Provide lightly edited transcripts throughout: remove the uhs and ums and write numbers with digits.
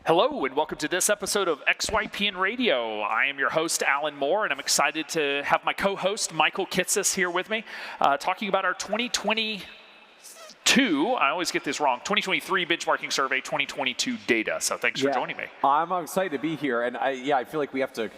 Hello, and welcome to this episode of XYPN Radio. I am your host, Alan Moore, and I'm excited to have my co-host, Michael Kitces, here with me, talking about our 2022, I always get this wrong, 2023 benchmarking survey, 2022 data. So thanks for joining me. I'm excited to be here, and I feel like we have to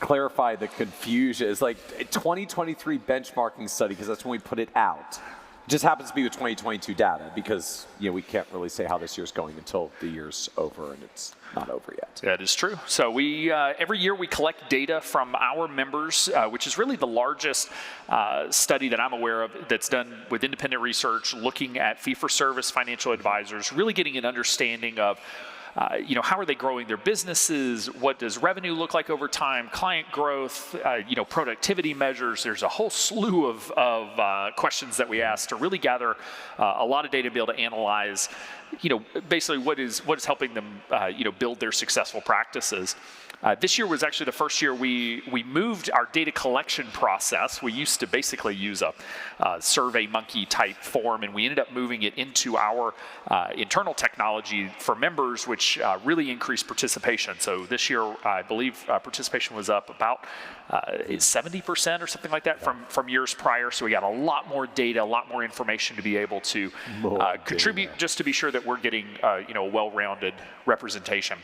clarify the confusion. It's like 2023 benchmarking study, because that's when we put it out. It just happens to be with 2022 data because we can't really say how this year's going until the year's over, and it's not over yet. That is true. So we every year we collect data from our members, which is really the largest study that I'm aware of that's done with independent research, looking at fee-for-service financial advisors, really getting an understanding of how are they growing their businesses? What does revenue look like over time? Client growth, productivity measures. There's a whole slew of questions that we ask to really gather a lot of data to be able to analyze, basically what is helping them, build their successful practices. This year was actually the first year we moved our data collection process. We used to basically use a Survey Monkey type form, and we ended up moving it into our internal technology for members, which really increased participation. So this year, I believe participation was up about 70% or something like that from years prior. So we got a lot more data, a lot more information to be able to contribute, just to be sure that we're getting a well-rounded representation.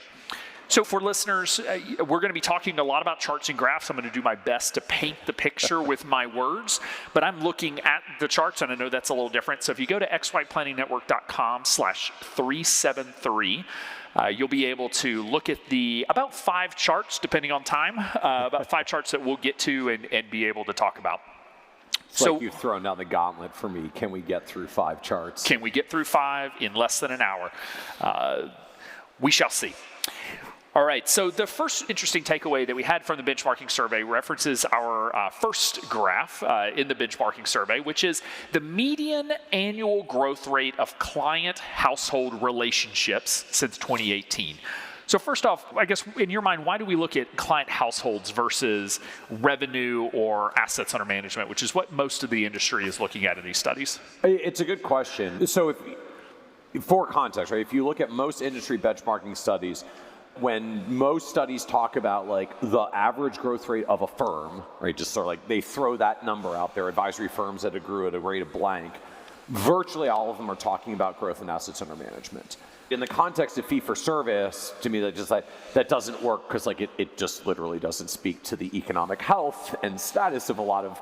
So for listeners, we're going to be talking a lot about charts and graphs. I'm going to do my best to paint the picture with my words, but I'm looking at the charts, and I know that's a little different. So if you go to xyplanningnetwork.com/373, you'll be able to look at about 5 charts, depending on time, about 5 charts that we'll get to and be able to talk about. So like you've thrown down the gauntlet for me. Can we get through 5 charts? Can we get through 5 in less than an hour? We shall see. All right, so the first interesting takeaway that we had from the benchmarking survey references our first graph in the benchmarking survey, which is the median annual growth rate of client household relationships since 2018. So first off, I guess in your mind, why do we look at client households versus revenue or assets under management, which is what most of the industry is looking at in these studies? It's a good question. So for context, right, if you look at most industry benchmarking studies, when most studies talk about like the average growth rate of a firm, right, just sort of like they throw that number out there, advisory firms that grew at a rate of blank, virtually all of them are talking about growth in assets under management. In the context of fee for service, to me, that doesn't work because it just literally doesn't speak to the economic health and status of a lot of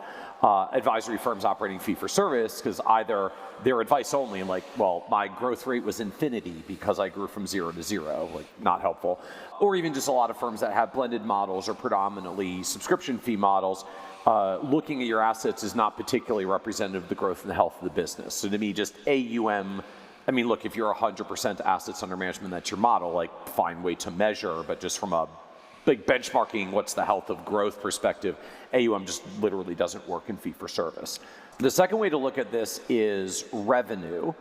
advisory firms operating fee for service, because either they're advice only and my growth rate was infinity because I grew from 0 to 0, not helpful. Or even just a lot of firms that have blended models or predominantly subscription fee models. Looking at your assets is not particularly representative of the growth and the health of the business. So to me, just AUM, look, if you're 100% assets under management, that's your model, fine way to measure, but just from a big benchmarking, what's the health of growth perspective, AUM just literally doesn't work in fee for service. The second way to look at this is revenue,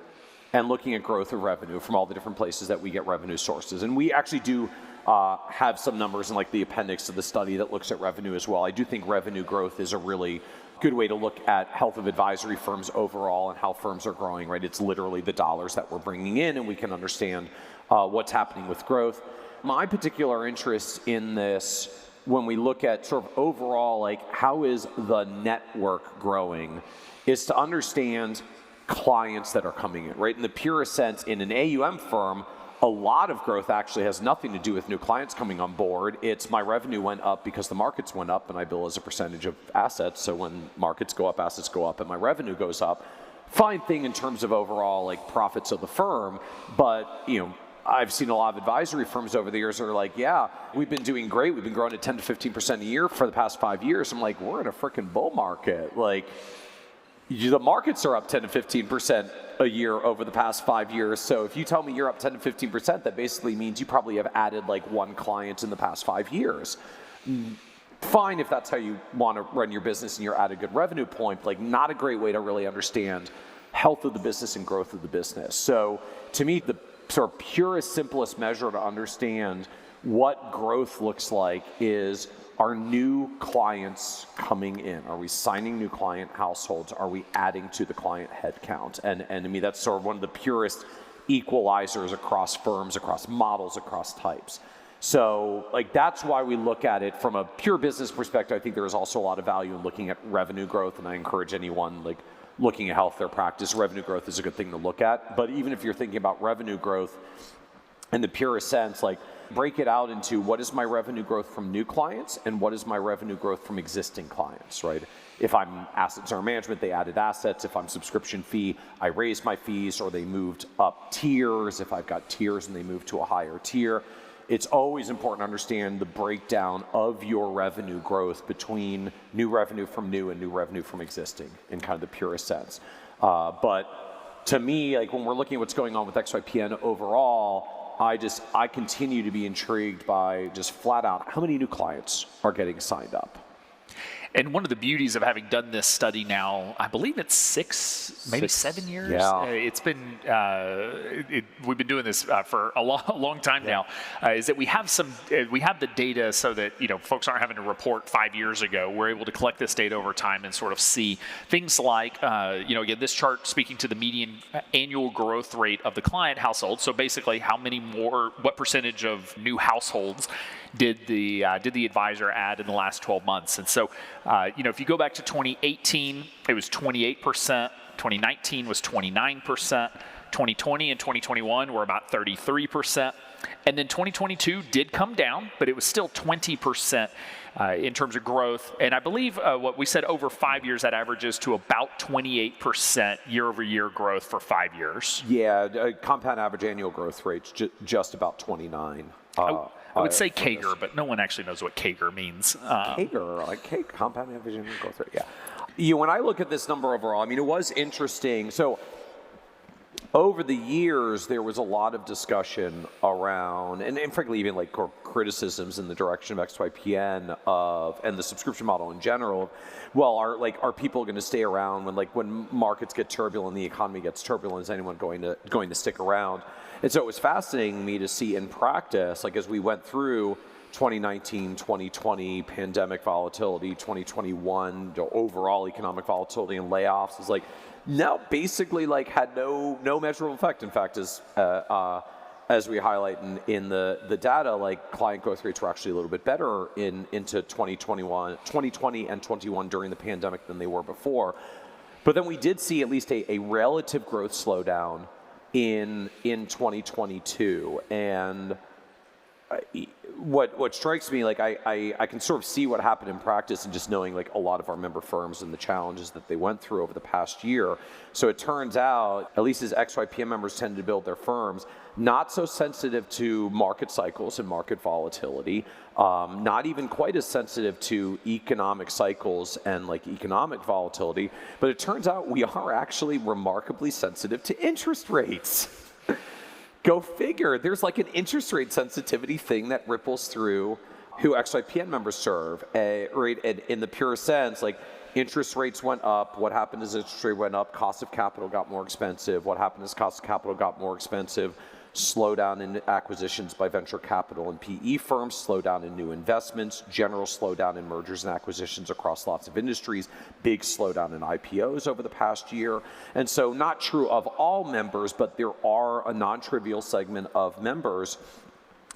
and looking at growth of revenue from all the different places that we get revenue sources. And we actually do have some numbers in the appendix of the study that looks at revenue as well. I do think revenue growth is a really good way to look at health of advisory firms overall and how firms are growing, right? It's literally the dollars that we're bringing in, and we can understand what's happening with growth. My particular interest in this, when we look at sort of overall, how is the network growing, is to understand clients that are coming in, right? In the purest sense, in an AUM firm, a lot of growth actually has nothing to do with new clients coming on board. It's my revenue went up because the markets went up, and I bill as a percentage of assets. So when markets go up, assets go up, and my revenue goes up. Fine thing in terms of overall profits of the firm, but I've seen a lot of advisory firms over the years that are yeah, we've been doing great. We've been growing at 10 to 15% a year for the past 5 years. I'm we're in a freaking bull market. The markets are up 10 to 15% a year over the past 5 years. So if you tell me you're up 10 to 15%, that basically means you probably have added 1 client in the past 5 years. Fine if that's how you want to run your business and you're at a good revenue point, not a great way to really understand health of the business and growth of the business. So to me, the sort of purest, simplest measure to understand what growth looks like is, are new clients coming in? Are we signing new client households? Are we adding to the client headcount? And to me, that's sort of one of the purest equalizers across firms, across models, across types. So like that's why we look at it from a pure business perspective. I think there is also a lot of value in looking at revenue growth, and I encourage anyone like looking at healthcare practice, revenue growth is a good thing to look at. But even if you're thinking about revenue growth in the purest sense, like break it out into what is my revenue growth from new clients and what is my revenue growth from existing clients, right? If I'm assets under management, they added assets. If I'm subscription fee, I raised my fees or they moved up tiers. If I've got tiers and they moved to a higher tier. It's always important to understand the breakdown of your revenue growth between new revenue from new and new revenue from existing in kind of the purest sense. But to me, like when we're looking at what's going on with XYPN overall, I continue to be intrigued by just flat out how many new clients are getting signed up. And one of the beauties of having done this study now, I believe it's 7 years. Yeah. It's been we've been doing this for a long time now. Is that we have the data so that folks aren't having to report 5 years ago. We're able to collect this data over time and sort of see things like again, this chart speaking to the median annual growth rate of the client household. So basically, what percentage of new households did the advisor add in the last 12 months? And so, if you go back to 2018, it was 28%. 2019 was 29%. 2020 and 2021 were about 33%. And then 2022 did come down, but it was still 20% in terms of growth. And I believe what we said over 5 years, that averages to about 28% year-over-year growth for 5 years. Yeah, compound average annual growth rate's just about 29. I would say CAGR, but no one actually knows what CAGR means. CAGR, like compound average annual growth rate, yeah. When I look at this number overall, I mean, it was interesting. So over the years, there was a lot of discussion around, and frankly, even like criticisms in the direction of XYPN and the subscription model in general. Well, are people going to stay around when markets get turbulent, the economy gets turbulent? Is anyone going to stick around? And so it was fascinating to me to see in practice, like as we went through 2019, 2020, pandemic volatility, 2021, the overall economic volatility and layoffs is now basically had no measurable effect. In fact, as we highlight in the data, client growth rates were actually a little bit better into 2020 and 21 during the pandemic than they were before. But then we did see at least a relative growth slowdown in 2022, and what strikes me, I can sort of see what happened in practice and just knowing a lot of our member firms and the challenges that they went through over the past year. So it turns out, at least as XYPN members tend to build their firms, not so sensitive to market cycles and market volatility, not even quite as sensitive to economic cycles and economic volatility, but it turns out we are actually remarkably sensitive to interest rates. Go figure, there's an interest rate sensitivity thing that ripples through who XYPN members serve, right? And in the pure sense, interest rates went up. What happened as interest rate went up? Cost of capital got more expensive. What happened as cost of capital got more expensive? Slowdown in acquisitions by venture capital and PE firms, slowdown in new investments, general slowdown in mergers and acquisitions across lots of industries, big slowdown in IPOs over the past year. And so not true of all members, but there are a non-trivial segment of members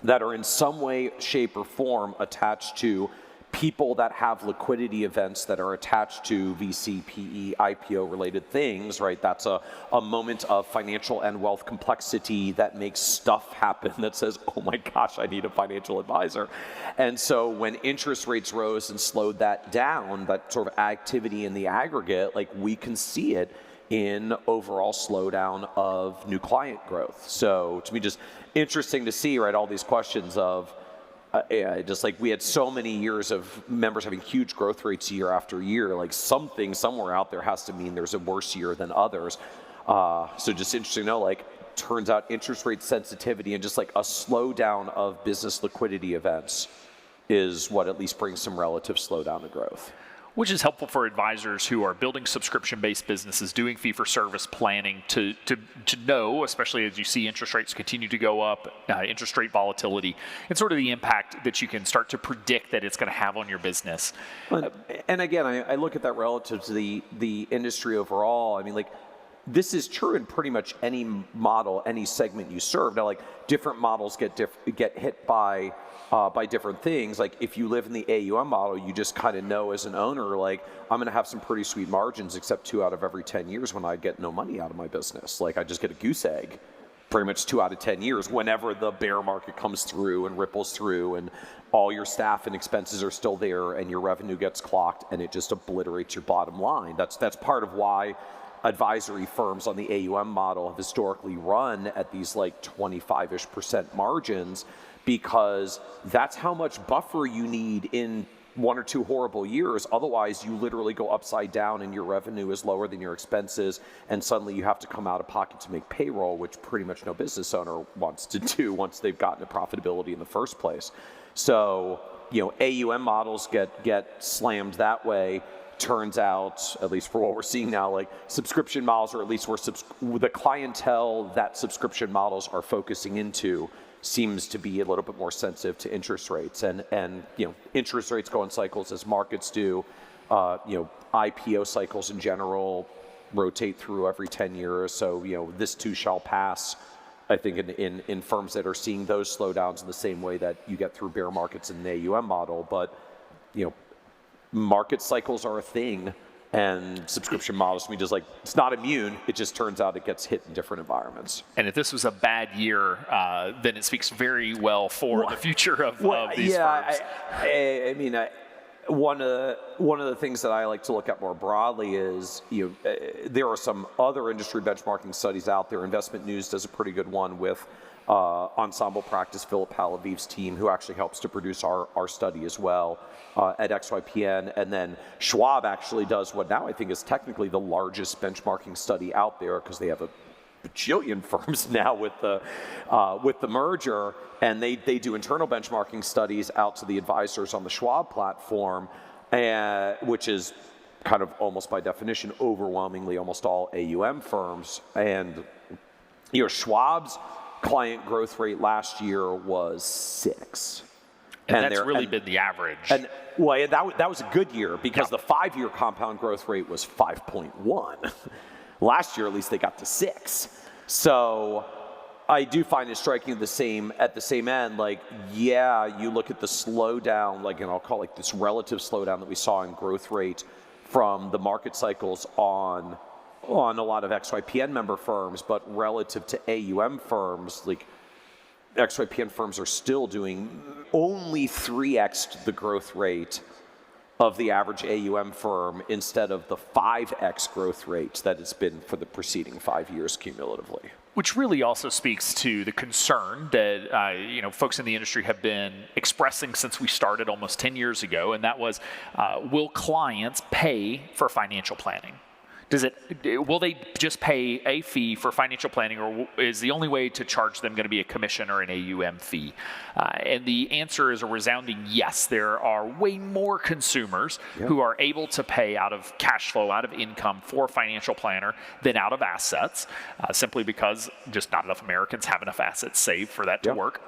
that are in some way, shape, or form attached to people that have liquidity events that are attached to VC, PE, IPO related things, right? That's a moment of financial and wealth complexity that makes stuff happen that says, oh my gosh, I need a financial advisor. And so when interest rates rose and slowed that down, that sort of activity in the aggregate, we can see it in overall slowdown of new client growth. So to me, just interesting to see, right, all these questions of, just we had so many years of members having huge growth rates year after year, something somewhere out there has to mean there's a worse year than others. So just interesting to know, turns out interest rate sensitivity and just a slowdown of business liquidity events is what at least brings some relative slowdown to growth. Which is helpful for advisors who are building subscription-based businesses, doing fee-for-service planning to know, especially as you see interest rates continue to go up, interest rate volatility, and sort of the impact that you can start to predict that it's going to have on your business. And again, I look at that relative to the industry overall. I mean, this is true in pretty much any model, any segment you serve. Now, like different models get hit by different things. Like if you live in the AUM model, you just kind of know as an owner, like I'm going to have some pretty sweet margins, except 2 out of every 10 years when I get no money out of my business. Like I just get a goose egg, pretty much 2 out of 10 years. Whenever the bear market comes through and ripples through, and all your staff and expenses are still there, and your revenue gets clocked, and it just obliterates your bottom line. That's part of why advisory firms on the AUM model have historically run at these like 25-ish% margins, because that's how much buffer you need in 1 or 2 horrible years. Otherwise, you literally go upside down and your revenue is lower than your expenses, and suddenly you have to come out of pocket to make payroll, which pretty much no business owner wants to do once they've gotten to profitability in the first place. So, AUM models get slammed that way. Turns out, at least for what we're seeing now, like subscription models, or at least where the clientele that subscription models are focusing into, seems to be a little bit more sensitive to interest rates, and interest rates go in cycles as markets do. IPO cycles in general rotate through every 10 years, so this too shall pass. I think in firms that are seeing those slowdowns in the same way that you get through bear markets in the AUM model, but market cycles are a thing, and subscription models, to me, just like, it's not immune. It just turns out it gets hit in different environments. And if this was a bad year, then it speaks very well for the future of these firms. I mean, one of the things that I like to look at more broadly is, there are some other industry benchmarking studies out there. Investment News does a pretty good one with Ensemble Practice, Philip Palaviv's team, who actually helps to produce our study as well at XYPN. And then Schwab actually does what now I think is technically the largest benchmarking study out there, because they have a bajillion firms now with the merger, and they do internal benchmarking studies out to the advisors on the Schwab platform, which is kind of almost by definition overwhelmingly almost all AUM firms. And Schwab's client growth rate last year was 6. And that's really been the average. And that was a good year, because the 5-year compound growth rate was 5.1. Last year, at least, they got to 6. So I do find it striking at the same end. Like, you look at the slowdown, like, and I'll call it this relative slowdown that we saw in growth rate from the market cycles on a lot of XYPN member firms, but relative to AUM firms, like XYPN firms are still doing only 3x the growth rate of the average AUM firm, instead of the 5x growth rate that it's been for the preceding 5 years cumulatively. Which really also speaks to the concern that folks in the industry have been expressing since we started almost 10 years ago, and that was, will clients pay for financial planning? Will they just pay a fee for financial planning, or is the only way to charge them going to be a commission or an AUM fee? And the answer is a resounding yes. There are way more consumers who are able to pay out of cash flow, out of income for a financial planner than out of assets, simply because just not enough Americans have enough assets saved for that to work.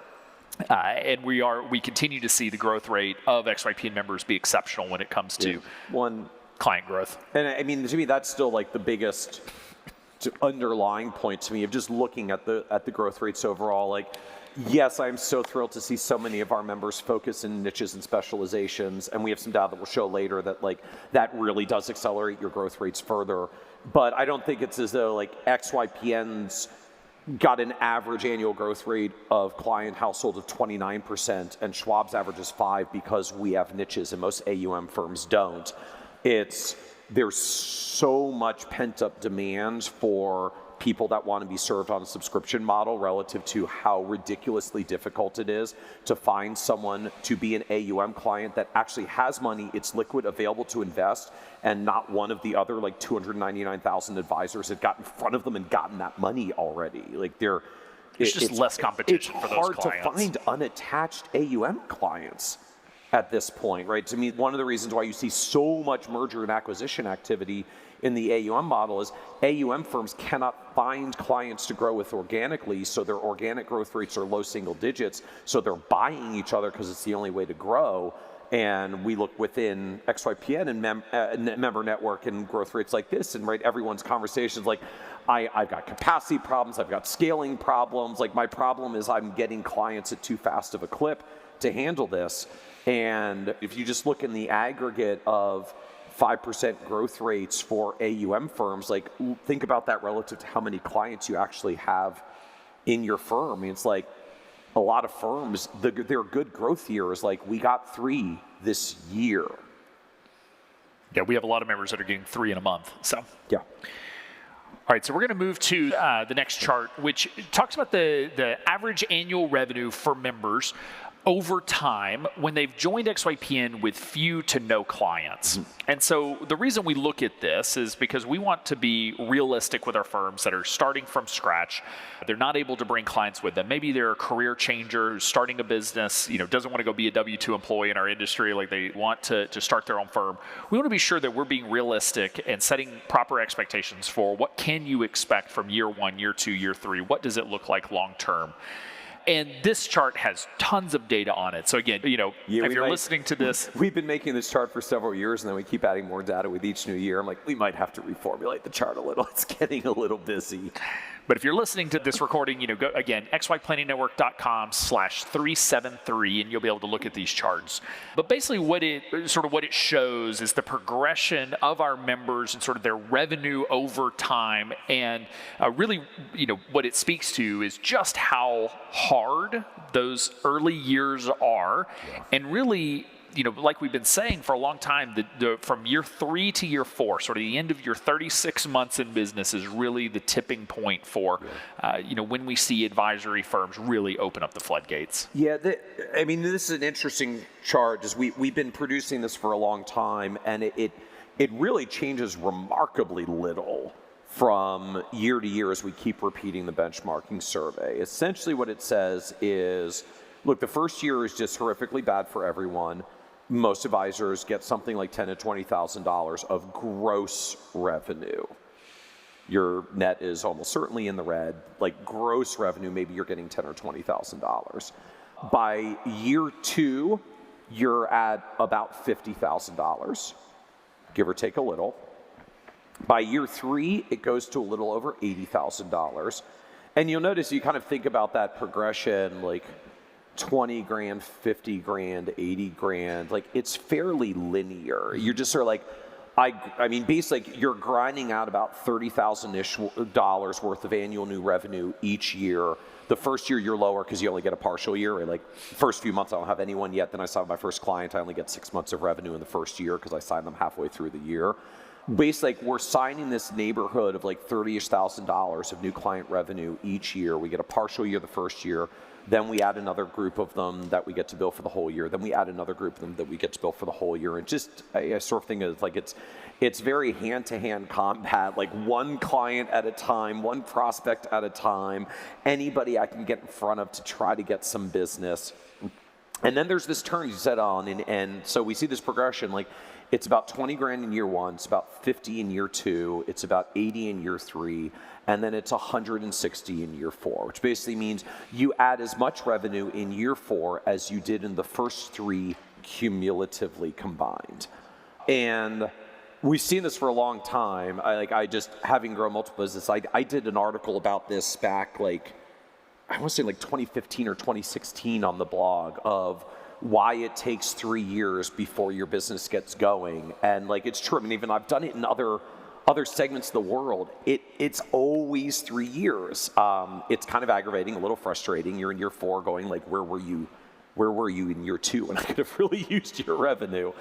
And we continue to see the growth rate of XYPN members be exceptional when it comes to client growth. And I mean, to me, that's still like the biggest underlying point to me of just looking at the growth rates overall. Like, yes, I'm so thrilled to see so many of our members focus in niches and specializations, and we have some data that we'll show later that that really does accelerate your growth rates further. But I don't think it's as though like XYPN's got an average annual growth rate of client household of 29%, and Schwab's average is 5%, because we have niches and most AUM firms don't. There's so much pent-up demand for people that want to be served on a subscription model relative to how ridiculously difficult it is to find someone to be an AUM client that actually has money, it's liquid, available to invest, and not one of the other like 299,000 advisors have got in front of them and gotten that money already. Like it's just less competition for those clients. It's hard to find unattached AUM clients at this point, right? To me, one of the reasons why you see so much merger and acquisition activity in the AUM model is AUM firms cannot find clients to grow with organically, so their organic growth rates are low single digits, so they're buying each other because it's the only way to grow. and we look within XYPN and member network and growth rates like this, and right, everyone's conversations like, I've got capacity problems, I've got scaling problems, like my problem is I'm getting clients at too fast of a clip to handle this. And if you just look in the aggregate of 5% growth rates for AUM firms, like think about that relative to how many clients you actually have in your firm. I mean, it's like a lot of firms, their good growth year is like, we got 3 this year. Yeah, we have a lot of members that are getting 3 in a month, so. Yeah. All right, so we're going to move to the next chart, which talks about the average annual revenue for members over time when they've joined XYPN with few to no clients. Mm-hmm. And so the reason we look at this is because we want to be realistic with our firms that are starting from scratch. They're not able to bring clients with them. Maybe they're a career changer who's starting a business, doesn't want to go be a W-2 employee in our industry, like they want to start their own firm. We want to be sure that we're being realistic and setting proper expectations for what can you expect from year 1, year 2, year 3. What does it look like long term? And this chart has tons of data on it. So again, if you're listening to this. We've been making this chart for several years, and then we keep adding more data with each new year. I'm like, we might have to reformulate the chart a little. It's getting a little busy. But if you're listening to this recording, go again, xyplanningnetwork.com/373, and you'll be able to look at these charts. But basically what it shows is the progression of our members and sort of their revenue over time. And really, what it speaks to is just how hard those early years are. Yeah. And really, like we've been saying for a long time, from year 3 to year 4, sort of the end of your 36 months in business is really the tipping point for, when we see advisory firms really open up the floodgates. Yeah, this is an interesting chart. Just we've been producing this for a long time, and it really changes remarkably little from year to year as we keep repeating the benchmarking survey. Essentially what it says is, look, the first year is just horrifically bad for everyone. Most advisors get something like $10,000 to $20,000 of gross revenue. Your net is almost certainly in the red. Like gross revenue, maybe you're getting $10,000 or $20,000. By year 2, you're at about $50,000, give or take a little. By year 3, it goes to a little over $80,000. And you'll notice you kind of think about that progression, like 20 grand, 50 grand, 80 grand, like it's fairly linear. You're just sort of like, basically you're grinding out about $30,000-ish worth of annual new revenue each year. The first year you're lower because you only get a partial year, right? Like first few months I don't have anyone yet, then I sign my first client, I only get 6 months of revenue in the first year because I signed them halfway through the year. Basically, we're signing this neighborhood of like $30,000 of new client revenue each year. We get a partial year the first year, then we add another group of them that we get to bill for the whole year, then we add another group of them that we get to bill for the whole year. And just, I sort of think of like it's very hand-to-hand combat, like one client at a time, one prospect at a time, anybody I can get in front of to try to get some business. And then there's this turn you set on, and so we see this progression, like it's about 20 grand in year 1, it's about 50 in year 2, it's about 80 in year 3, and then it's 160 in year 4, which basically means you add as much revenue in year 4 as you did in the first 3 cumulatively combined. And we've seen this for a long time. I just, having grown multiple businesses, I did an article about this back like, I want to say like 2015 or 2016 on the blog of why it takes 3 years before your business gets going. And like, it's true. I mean, even I've done it in other segments of the world. It's always 3 years. It's kind of aggravating, a little frustrating. You're in year 4 going like, where were you in year 2 when I could have really used your revenue?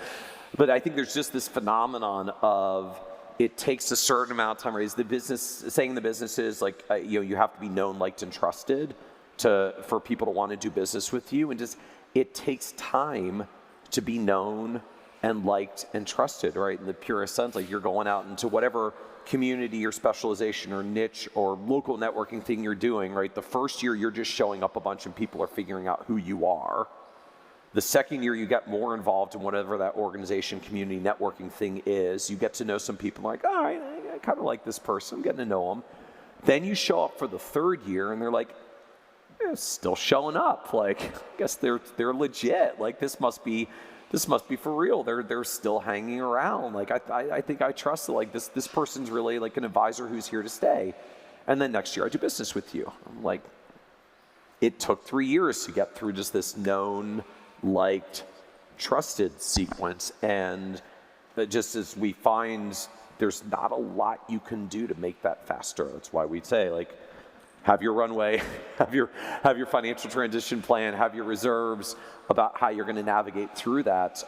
But I think there's just this phenomenon of it takes a certain amount of time. Right? The business is like, you have to be known, liked, and trusted for people to want to do business with you. And just, it takes time to be known and liked and trusted, right? In the purest sense, like you're going out into whatever community or specialization or niche or local networking thing you're doing, right? The first year you're just showing up a bunch and people are figuring out who you are. The second year you get more involved in whatever that organization, community, networking thing is. You get to know some people like, all right, I kind of like this person, I'm getting to know them. Then you show up for the third year and they're like, still showing up. Like, I guess they're legit. Like, this must be for real. They're still hanging around. Like, I think I trust that, like, this person's really like an advisor who's here to stay. And then next year I do business with you. I'm like, it took 3 years to get through just this known, liked, trusted sequence. And just as we find there's not a lot you can do to make that faster. That's why we say, like, have your runway, have your financial transition plan, have your reserves about how you're going to navigate through that,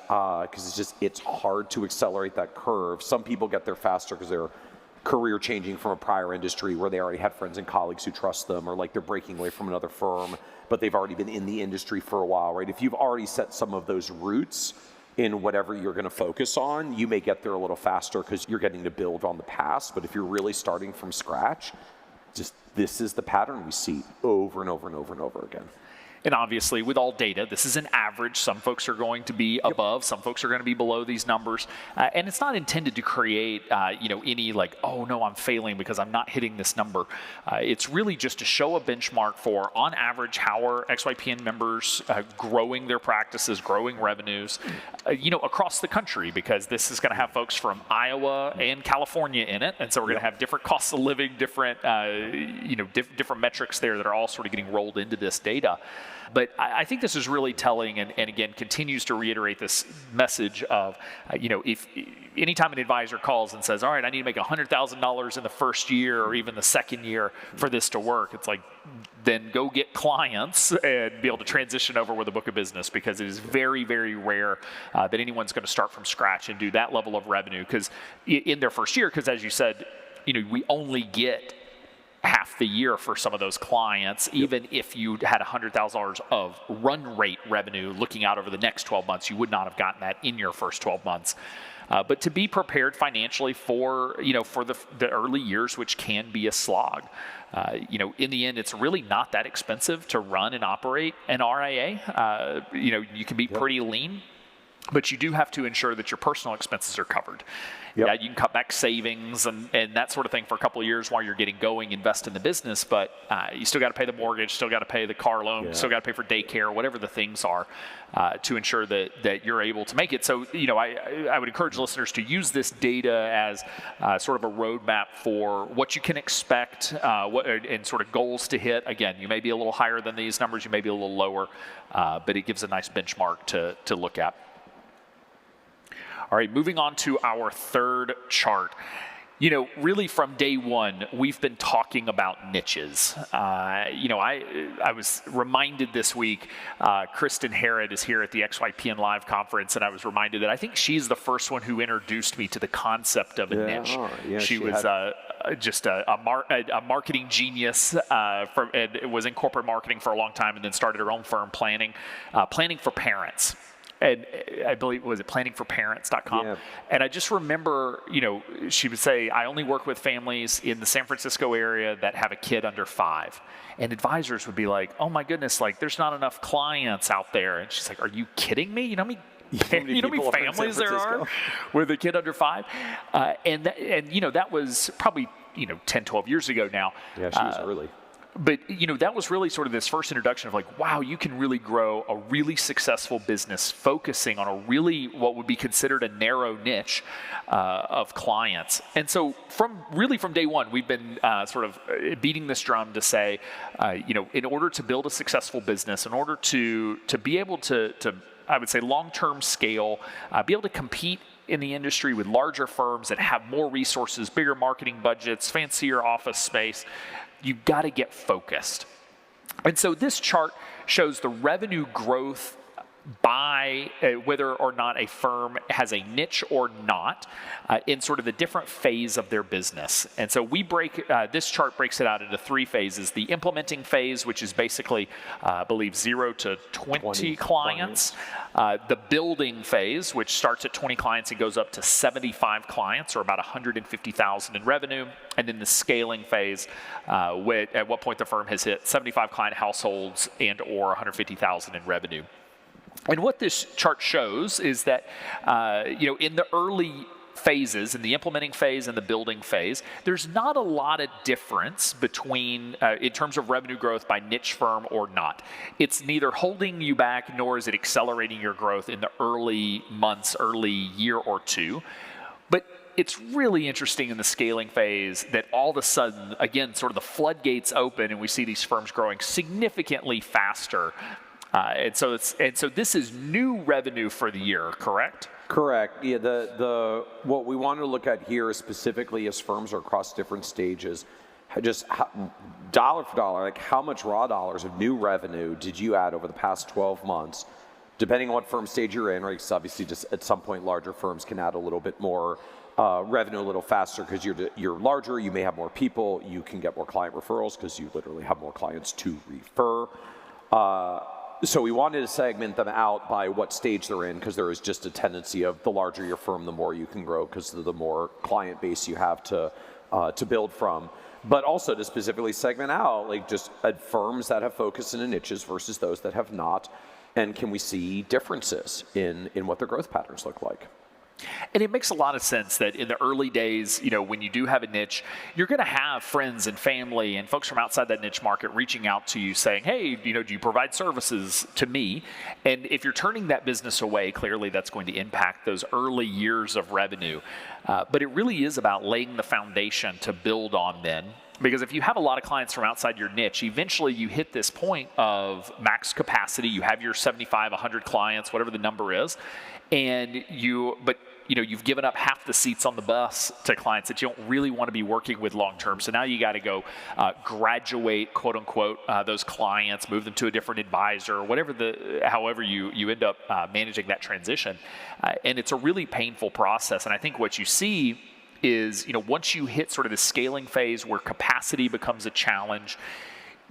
because it's hard to accelerate that curve. Some people get there faster because they're career changing from a prior industry where they already have friends and colleagues who trust them, or like they're breaking away from another firm, but they've already been in the industry for a while, right? If you've already set some of those roots in whatever you're going to focus on, you may get there a little faster because you're getting to build on the past. But if you're really starting from scratch, just this is the pattern we see over and over and over and over again. And obviously, with all data, this is an average. Some folks are going to be above, some folks are going to be below these numbers. And it's not intended to create, any like, oh no, I'm failing because I'm not hitting this number. It's really just to show a benchmark for, on average, how are XYPN members growing their practices, growing revenues, across the country, because this is going to have folks from Iowa and California in it. And so we're going to have different costs of living, different, different metrics there that are all sort of getting rolled into this data. But I think this is really telling, and again, continues to reiterate this message of, if anytime an advisor calls and says, all right, I need to make $100,000 in the first year or even the second year for this to work, it's like, then go get clients and be able to transition over with a book of business, because it is very, very rare that anyone's going to start from scratch and do that level of revenue because in their first year, because as you said, we only get half the year for some of those clients, even if you had $100,000 of run rate revenue looking out over the next 12 months, you would not have gotten that in your first 12 months. But to be prepared financially for the early years, which can be a slog. In the end, it's really not that expensive to run and operate an RIA. You can be pretty lean, but you do have to ensure that your personal expenses are covered. Yeah, you can cut back savings and that sort of thing for a couple of years while you're getting going, invest in the business, but you still got to pay the mortgage, still got to pay the car loan, still got to pay for daycare, whatever the things are, to ensure that you're able to make it. So, I would encourage listeners to use this data as sort of a roadmap for what you can expect and sort of goals to hit. Again, you may be a little higher than these numbers, you may be a little lower, but it gives a nice benchmark to look at. All right, moving on to our third chart. Really from day one, we've been talking about niches. I was reminded this week, Kristen Harrod is here at the XYPN Live conference, and I was reminded that I think she's the first one who introduced me to the concept of a niche. She was just a marketing genius, and was in corporate marketing for a long time, and then started her own firm, planning for parents. And I believe, was it planningforparents.com? Yeah. And I just remember, she would say, I only work with families in the San Francisco area that have a kid under 5. And advisors would be like, oh my goodness, like there's not enough clients out there. And she's like, are you kidding me? You know how many families there are with a kid under 5? And that was probably, 10, 12 years ago now. Yeah, she was early. But, that was really sort of this first introduction of like, wow, you can really grow a really successful business focusing on a really what would be considered a narrow niche of clients. And so from day one, we've been sort of beating this drum to say, in order to build a successful business, in order to be able to I would say, long-term scale, be able to compete in the industry with larger firms that have more resources, bigger marketing budgets, fancier office space, you've got to get focused. And so this chart shows the revenue growth by whether or not a firm has a niche or not in sort of the different phase of their business. And so we this chart breaks it out into 3 phases. The implementing phase, which is basically, I believe, 0 to 20 clients. The building phase, which starts at 20 clients and goes up to 75 clients, or about $150,000 in revenue. And then the scaling phase, at what point the firm has hit 75 client households and or $150,000 in revenue. And what this chart shows is that, in the early phases, in the implementing phase and the building phase. There's not a lot of difference between, in terms of revenue growth by niche firm or not. It's neither holding you back nor is it accelerating your growth in the early months, early year or two. But it's really interesting in the scaling phase that all of a sudden, again, sort of the floodgates open and we see these firms growing significantly faster. And so this is new revenue for the year, correct? Correct. Yeah. What we want to look at here is specifically as firms are across different stages, just dollar for dollar, like how much raw dollars of new revenue did you add over the past 12 months, depending on what firm stage you're in, right? Because obviously, just at some point, larger firms can add a little bit more revenue a little faster because you're larger. You may have more people. You can get more client referrals because you literally have more clients to refer. So we wanted to segment them out by what stage they're in because there is just a tendency of the larger your firm, the more you can grow because the more client base you have to build from. But also to specifically segment out like just firms that have focused in niches versus those that have not, and can we see differences in what their growth patterns look like? And it makes a lot of sense that in the early days, when you do have a niche, you're going to have friends and family and folks from outside that niche market reaching out to you saying, hey, do you provide services to me? And if you're turning that business away, clearly that's going to impact those early years of revenue. But it really is about laying the foundation to build on then. Because if you have a lot of clients from outside your niche, eventually you hit this point of max capacity. You have your 75, 100 clients, whatever the number is, and you've given up half the seats on the bus to clients that you don't really want to be working with long term. So now you got to go graduate, quote unquote, those clients, move them to a different advisor, however you end up managing that transition. And it's a really painful process. And I think what you see is, once you hit sort of the scaling phase where capacity becomes a challenge,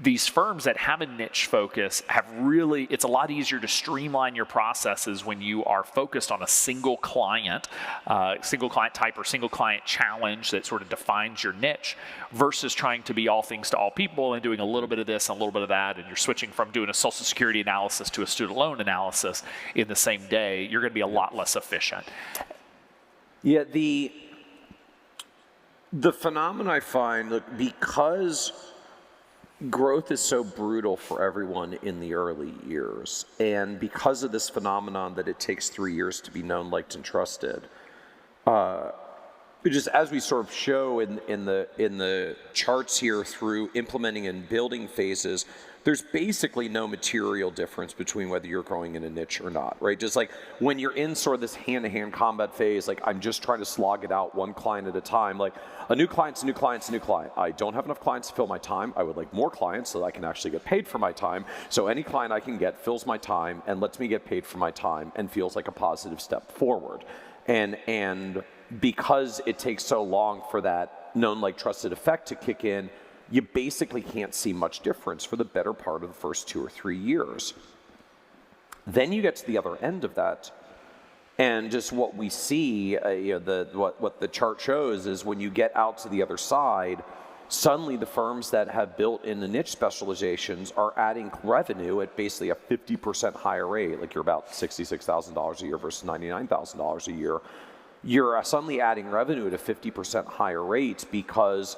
these firms that have a niche focus it's a lot easier to streamline your processes when you are focused on a single client type or single client challenge that sort of defines your niche versus trying to be all things to all people and doing a little bit of this and a little bit of that, and you're switching from doing a Social Security analysis to a student loan analysis in the same day. You're going to be a lot less efficient. Yeah, the phenomenon I find, look, because growth is so brutal for everyone in the early years, and because of this phenomenon that it takes 3 years to be known, liked, and trusted, just as we sort of show in the charts here through implementing and building phases, there's basically no material difference between whether you're growing in a niche or not, right? Just like when you're in sort of this hand-to-hand combat phase, like I'm just trying to slog it out one client at a time, like a new client's a new client's a new client. I don't have enough clients to fill my time. I would like more clients so that I can actually get paid for my time. So any client I can get fills my time and lets me get paid for my time and feels like a positive step forward. And because it takes so long for that known, like, trusted effect to kick in, you basically can't see much difference for the better part of the first 2 or 3 years. Then you get to the other end of that, and just what we see, what the chart shows is when you get out to the other side, suddenly the firms that have built in the niche specializations are adding revenue at basically a 50% higher rate. Like you're about $66,000 a year versus $99,000 a year. You're suddenly adding revenue at a 50% higher rate because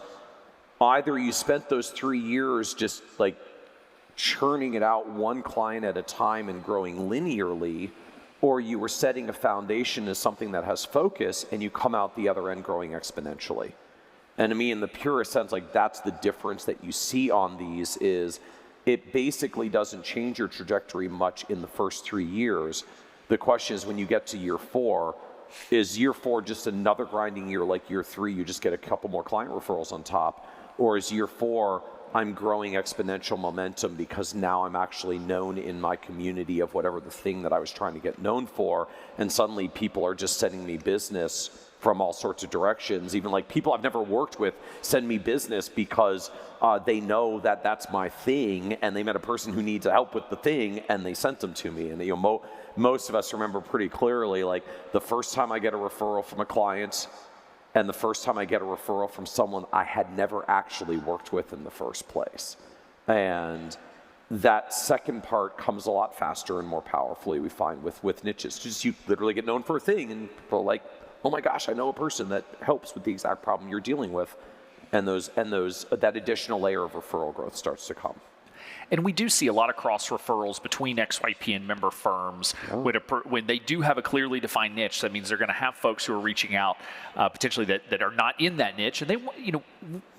either you spent those 3 years just like churning it out one client at a time and growing linearly, or you were setting a foundation as something that has focus and you come out the other end growing exponentially. And to me, in the purest sense, like that's the difference that you see on these is it basically doesn't change your trajectory much in the first 3 years. The question is when you get to year 4, is year 4 just another grinding year like year 3, you just get a couple more client referrals on top? Or is year 4, I'm growing exponential momentum because now I'm actually known in my community of whatever the thing that I was trying to get known for, and suddenly people are just sending me business from all sorts of directions. Even like people I've never worked with send me business because they know that that's my thing, and they met a person who needs help with the thing, and they sent them to me. And most of us remember pretty clearly, like the first time I get a referral from a client, and the first time I get a referral from someone I had never actually worked with in the first place. And that second part comes a lot faster and more powerfully, we find, with niches. Just you literally get known for a thing, and people are like, oh my gosh, I know a person that helps with the exact problem you're dealing with, and that additional layer of referral growth starts to come. And we do see a lot of cross referrals between XYPN member firms. When they do have a clearly defined niche, that means they're going to have folks who are reaching out potentially that are not in that niche. And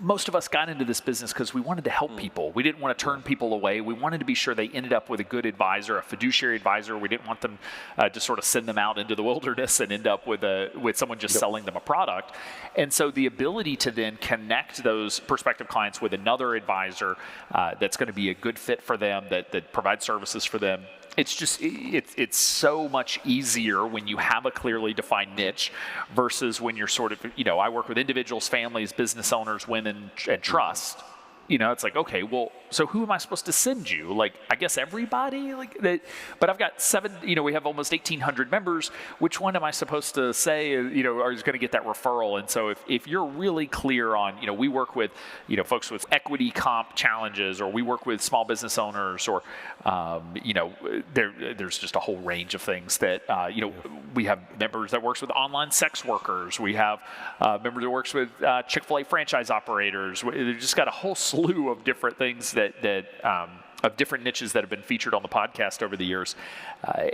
most of us got into this business because we wanted to help people. We didn't want to turn people away. We wanted to be sure they ended up with a good advisor, a fiduciary advisor. We didn't want them to sort of send them out into the wilderness and end up with someone just selling them a product. And so the ability to then connect those prospective clients with another advisor that's going to be a good fit for them, that provides services for them. It's so much easier when you have a clearly defined niche versus when you're sort of, I work with individuals, families, business owners, women, and trust. It's like, okay, well, so who am I supposed to send you? Like, I guess everybody? But I've got we have almost 1,800 members. Which one am I supposed to say, is going to get that referral? And so if you're really clear on, we work with, folks with equity comp challenges, or we work with small business owners, or, there's just a whole range of things that, we have members that works with online sex workers. We have members that works with Chick-fil-A franchise operators. They've just got a whole slew of different things that of different niches that have been featured on the podcast over the years,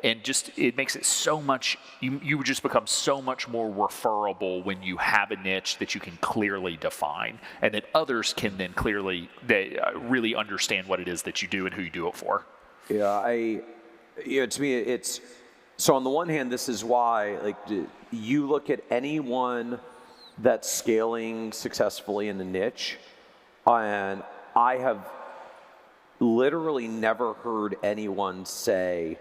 and just it makes it so much. You just become so much more referable when you have a niche that you can clearly define, and that others can then clearly really understand what it is that you do and who you do it for. Yeah, to me, it's so. On the one hand, this is why, you look at anyone that's scaling successfully in a niche, and I have literally never heard anyone say,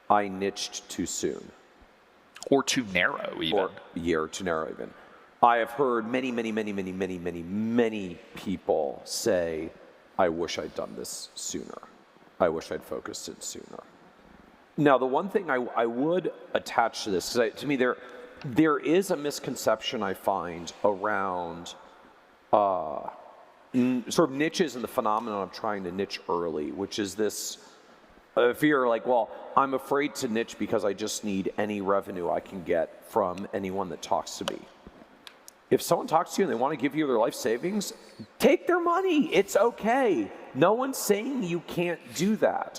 I niched too soon. Or too narrow, even. Or too narrow, even. I have heard many people say, I wish I'd done this sooner. I wish I'd focused it sooner. Now, the one thing I would attach to this, because to me, there is a misconception I find around sort of niches and the phenomenon of trying to niche early, which is this fear I'm afraid to niche because I just need any revenue I can get from anyone that talks to me. If someone talks to you and they want to give you their life savings, take their money. It's okay. No one's saying you can't do that.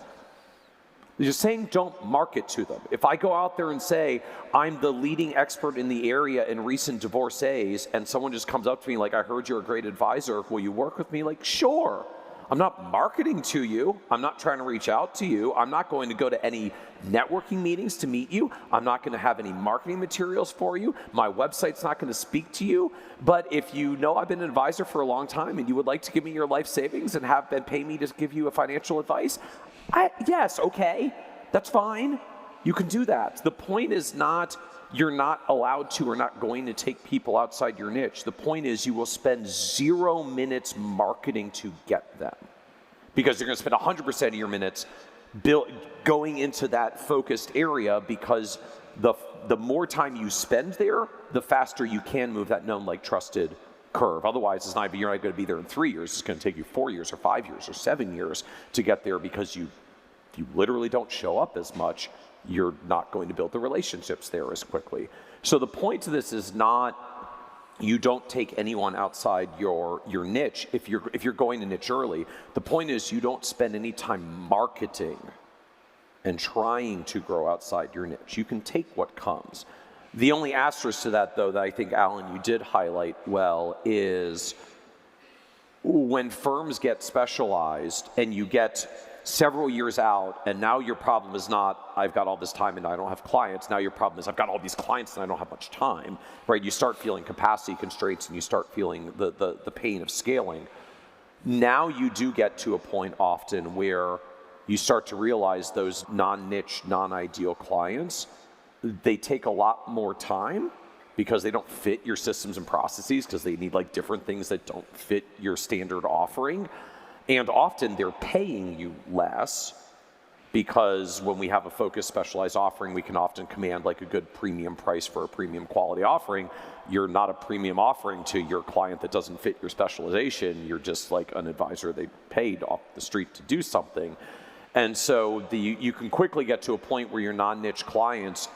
They're just saying don't market to them. If I go out there and say, I'm the leading expert in the area in recent divorcees, and someone just comes up to me I heard you're a great advisor, will you work with me? Sure. I'm not marketing to you. I'm not trying to reach out to you. I'm not going to go to any networking meetings to meet you. I'm not going to have any marketing materials for you. My website's not going to speak to you. But if you know I've been an advisor for a long time and you would like to give me your life savings and pay me to give you a financial advice, yes, okay, that's fine. You can do that. The point is not you're not allowed to or not going to take people outside your niche. The point is you will spend 0 minutes marketing to get them, because you're going to spend 100% of your minutes going into that focused area, because the more time you spend there, the faster you can move that known, trusted curve. Otherwise, you're not going to be there in 3 years. It's going to take you 4 years or 5 years or 7 years to get there, because you literally don't show up as much. You're not going to build the relationships there as quickly. So the point to this is not you don't take anyone outside your niche if you're going to niche early. The point is you don't spend any time marketing and trying to grow outside your niche. You can take what comes. The only asterisk to that, though, that I think, Alan, you did highlight well, is when firms get specialized and you get several years out, and now your problem is not, I've got all this time and I don't have clients. Now your problem is, I've got all these clients and I don't have much time, right? You start feeling capacity constraints and you start feeling the pain of scaling. Now you do get to a point often where you start to realize those non-niche, non-ideal clients, they take a lot more time because they don't fit your systems and processes, because they need different things that don't fit your standard offering. And often they're paying you less, because when we have a focused, specialized offering, we can often command a good premium price for a premium quality offering. You're not a premium offering to your client that doesn't fit your specialization. You're just an advisor they paid off the street to do something. And so you can quickly get to a point where your non-niche clients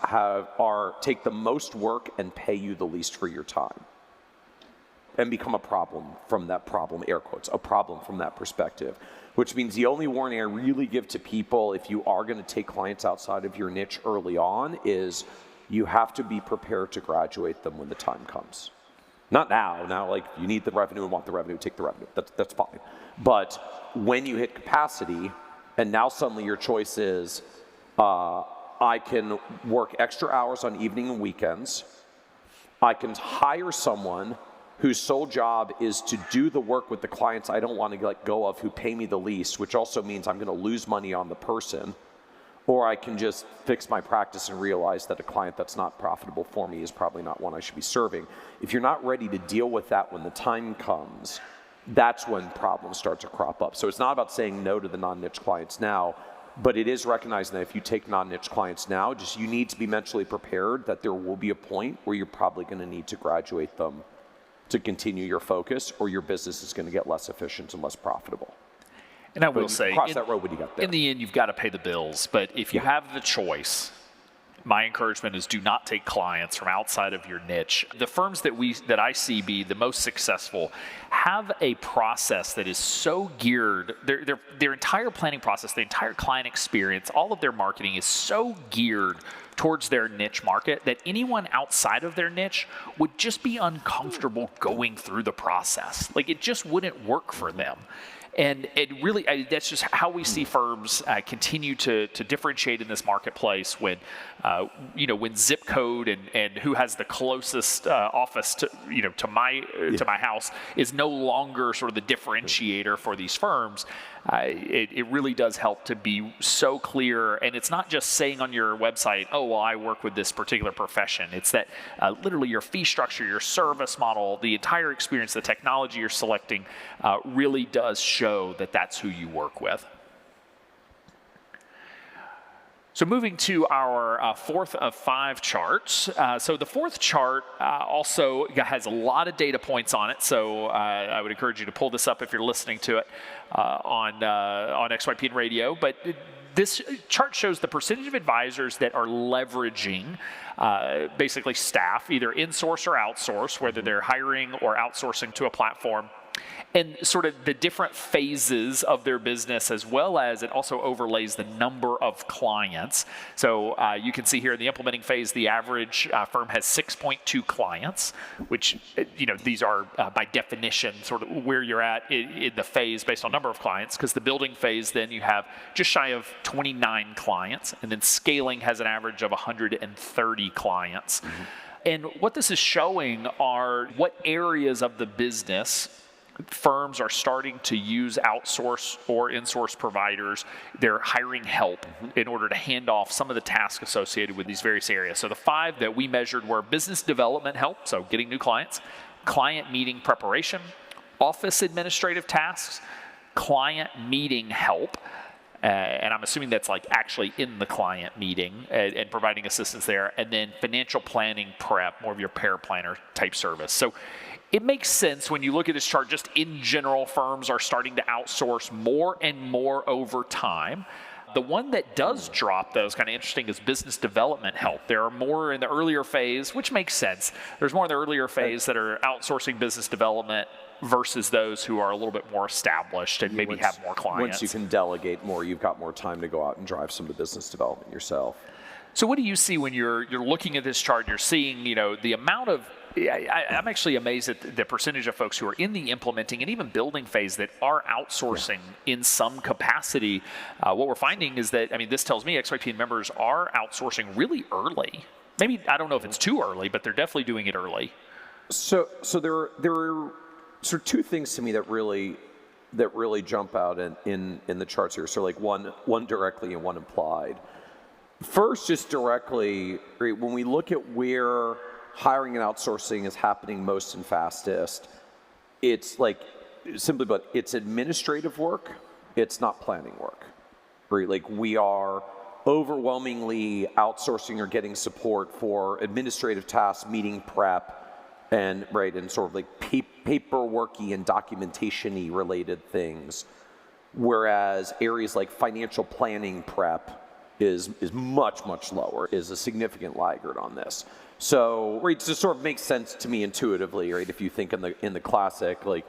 take the most work and pay you the least for your time, and become a problem from that problem, air quotes, a problem from that perspective. Which means the only warning I really give to people if you are going to take clients outside of your niche early on is you have to be prepared to graduate them when the time comes. Not now. Now, like, you need the revenue and want the revenue, take the revenue. That's fine. But when you hit capacity, and now suddenly your choice is, I can work extra hours on evening and weekends. I can hire someone whose sole job is to do the work with the clients I don't want to let go of, who pay me the least, which also means I'm going to lose money on the person. Or I can just fix my practice and realize that a client that's not profitable for me is probably not one I should be serving. If you're not ready to deal with that when the time comes, that's when problems start to crop up. So it's not about saying no to the non-niche clients now, but it is recognizing that if you take non-niche clients now, just you need to be mentally prepared that there will be a point where you're probably going to need to graduate them to continue your focus, or your business is going to get less efficient and less profitable. And I will say, cross that road when you get there. In the end, you've got to pay the bills. But if you have the choice, my encouragement is do not take clients from outside of your niche. The firms that I see be the most successful have a process that is so geared, their entire planning process, the entire client experience, all of their marketing is so geared towards their niche market that anyone outside of their niche would just be uncomfortable going through the process. Like, it just wouldn't work for them. And it really, that's just how we see firms continue to differentiate in this marketplace when, when zip code and who has the closest office to my house is no longer sort of the differentiator for these firms. It really does help to be so clear, and it's not just saying on your website, oh, well, I work with this particular profession. It's that literally your fee structure, your service model, the entire experience, the technology you're selecting really does show that that's who you work with. So moving to our fourth of 5 charts. So the fourth chart also has a lot of data points on it. So I would encourage you to pull this up if you're listening to it on XYPN Radio. But this chart shows the percentage of advisors that are leveraging basically staff, either in-source or outsource, whether they're hiring or outsourcing to a platform, and sort of the different phases of their business, as well as it also overlays the number of clients. So you can see here in the implementing phase, the average firm has 6.2 clients, which, these are by definition sort of where you're at in the phase based on number of clients, because the building phase, then you have just shy of 29 clients, and then scaling has an average of 130 clients. Mm-hmm. And what this is showing are what areas of the business firms are starting to use outsource or in-source providers. They're hiring help in order to hand off some of the tasks associated with these various areas. So the 5 that we measured were business development help, so getting new clients, client meeting preparation, office administrative tasks, client meeting help, and I'm assuming that's like actually in the client meeting and providing assistance there, and then financial planning prep, more of your paraplanner type service. So it makes sense when you look at this chart, just in general, firms are starting to outsource more and more over time. The one that does drop, though, is kind of interesting, is business development help. There are more in the earlier phase, which makes sense. There's more in the earlier phase that are outsourcing business development versus those who are a little bit more established and maybe have more clients. Once you can delegate more, you've got more time to go out and drive some of the business development yourself. So what do you see when you're looking at this chart? You're seeing, the amount of, I'm actually amazed at the percentage of folks who are in the implementing and even building phase that are outsourcing in some capacity. What we're finding is that, this tells me XYPN members are outsourcing really early. Maybe, I don't know if it's too early, but they're definitely doing it early. So there are sort of 2 things to me that really jump out in the charts here. So like one directly and one implied. First, just directly, when we look at where hiring and outsourcing is happening most and fastest, it's like, simply put, it's administrative work, it's not planning work. Right? Like, we are overwhelmingly outsourcing or getting support for administrative tasks, meeting prep, and sort of like paperworky and documentation-y related things. whereas areas like financial planning prep is much, much lower, is a significant laggard on this. So, right, it just sort of makes sense to me intuitively, right? If you think in the classic, like,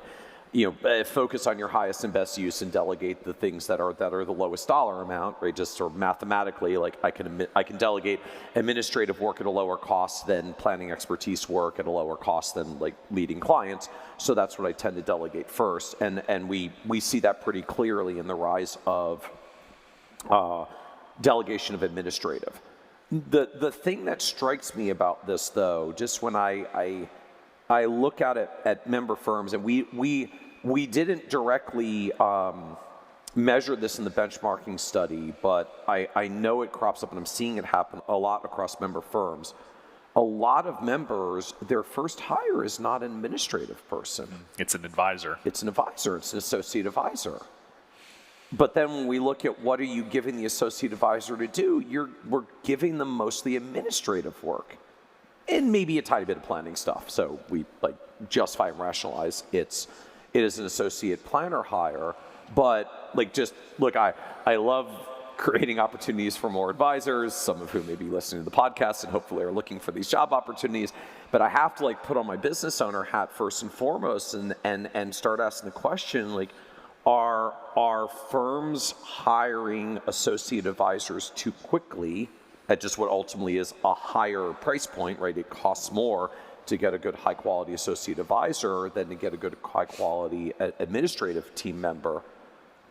focus on your highest and best use and delegate the things that are the lowest dollar amount, right? Just sort of mathematically, like I can delegate administrative work at a lower cost than planning expertise work at a lower cost than like leading clients. So that's what I tend to delegate first, and we see that pretty clearly in the rise of delegation of administrative. The thing that strikes me about this, though, just when I look at member firms, and we didn't directly measure this in the benchmarking study, but I know it crops up, and I'm seeing it happen a lot across member firms. A lot of members, their first hire is not an administrative person. It's an advisor. It's an advisor. It's an associate advisor. But then when we look at what are you giving the associate advisor to do, we're giving them mostly administrative work and maybe a tiny bit of planning stuff. So we like justify and rationalize it is an associate planner hire. But like, just look, I love creating opportunities for more advisors, some of whom may be listening to the podcast and hopefully are looking for these job opportunities. But I have to like put on my business owner hat first and foremost and start asking the question, like, are firms hiring associate advisors too quickly at just what ultimately is a higher price point, right? It costs more to get a good high quality associate advisor than to get a good high quality administrative team member.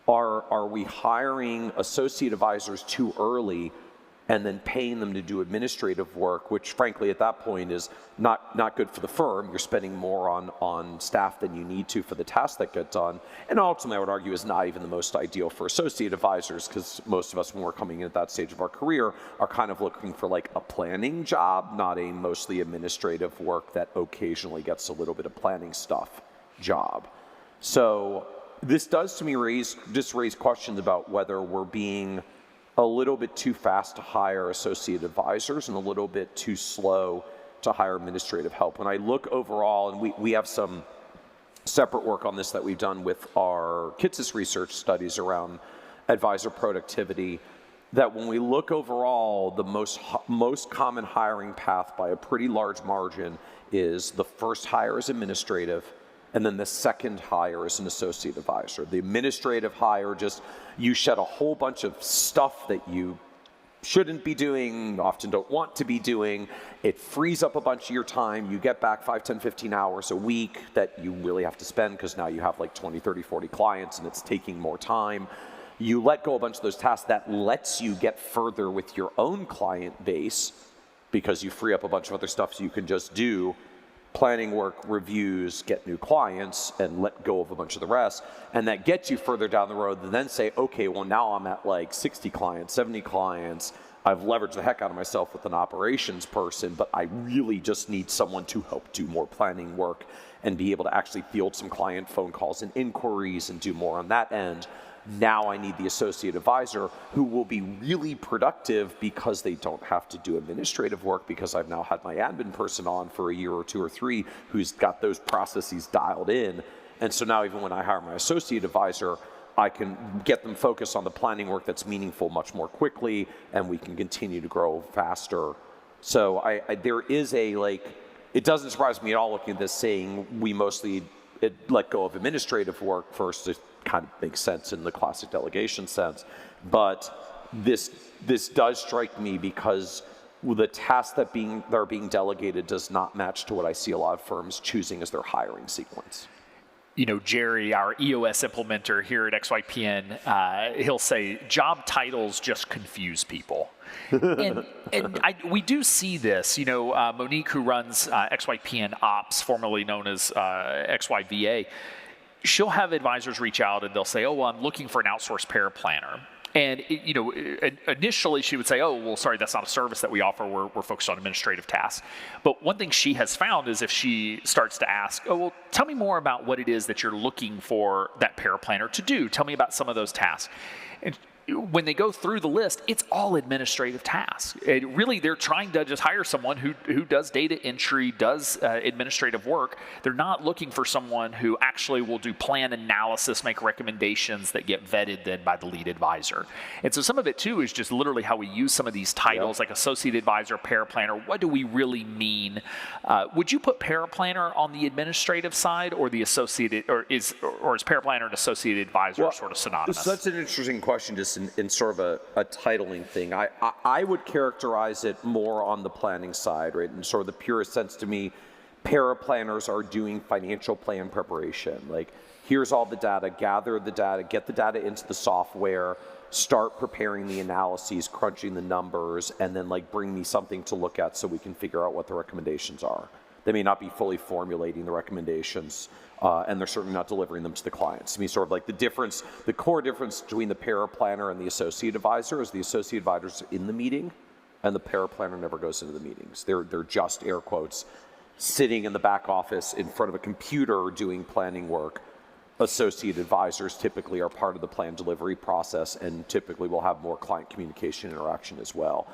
Are we hiring associate advisors too early and then paying them to do administrative work, which frankly at that point is not good for the firm? You're spending more on staff than you need to for the tasks that get done. And ultimately I would argue is not even the most ideal for associate advisors, because most of us when we're coming in at that stage of our career are kind of looking for like a planning job, not a mostly administrative work that occasionally gets a little bit of planning stuff job. So this does to me raise questions about whether we're being a little bit too fast to hire associate advisors and a little bit too slow to hire administrative help. When I look overall, and we have some separate work on this that we've done with our Kitces research studies around advisor productivity, that when we look overall, the most common hiring path by a pretty large margin is the first hire is administrative, and then the second hire is an associate advisor. The administrative hire, just you shed a whole bunch of stuff that you shouldn't be doing, often don't want to be doing. It frees up a bunch of your time. You get back 5, 10, 15 hours a week that you really have to spend because now you have like 20, 30, 40 clients and it's taking more time. You let go a bunch of those tasks. That lets you get further with your own client base because you free up a bunch of other stuff so you can just do planning work, reviews, get new clients, and let go of a bunch of the rest. And that gets you further down the road than then say, okay, well now I'm at like 60 clients, 70 clients. I've leveraged the heck out of myself with an operations person, but I really just need someone to help do more planning work and be able to actually field some client phone calls and inquiries and do more on that end. Now I need the associate advisor who will be really productive because they don't have to do administrative work because I've now had my admin person on for a year or 2 or 3 who's got those processes dialed in. And so now even when I hire my associate advisor, I can get them focused on the planning work that's meaningful much more quickly, and we can continue to grow faster. So there is it doesn't surprise me at all looking at this saying we mostly let go of administrative work first. It kind of makes sense in the classic delegation sense. But this does strike me because the tasks that are being delegated does not match to what I see a lot of firms choosing as their hiring sequence. You know, Jerry, our EOS implementer here at XYPN, he'll say job titles just confuse people. We do see this. You know, Monique, who runs XYPN Ops, formerly known as XYVA, she'll have advisors reach out and they'll say, oh, well, I'm looking for an outsourced paraplanner. And, initially she would say, oh, well, sorry, that's not a service that we offer. We're focused on administrative tasks. But one thing she has found is if she starts to ask, oh, well, tell me more about what it is that you're looking for that paraplanner to do. Tell me about some of those tasks. And when they go through the list, it's all administrative tasks. Really, they're trying to just hire someone who does data entry, does administrative work. They're not looking for someone who actually will do plan analysis, make recommendations that get vetted then by the lead advisor. And so some of it too is just literally how we use some of these titles, like associate advisor, paraplanner. What do we really mean? Would you put paraplanner on the administrative side, or the associated, or is paraplanner and associate advisor sort of synonymous? So that's an interesting question, just in sort of a titling thing. I would characterize it more on the planning side, right? In sort of the purest sense to me, paraplanners are doing financial plan preparation. Like, here's all the data, gather the data, get the data into the software, start preparing the analyses, crunching the numbers, and then like bring me something to look at so we can figure out what the recommendations are. They may not be fully formulating the recommendations, and they're certainly not delivering them to the clients. To me, sort of like the core difference between the paraplanner and the associate advisor is the associate advisor's in the meeting, and the paraplanner never goes into the meetings. They're just, air quotes, sitting in the back office in front of a computer doing planning work. Associate advisors typically are part of the plan delivery process and typically will have more client communication interaction as well.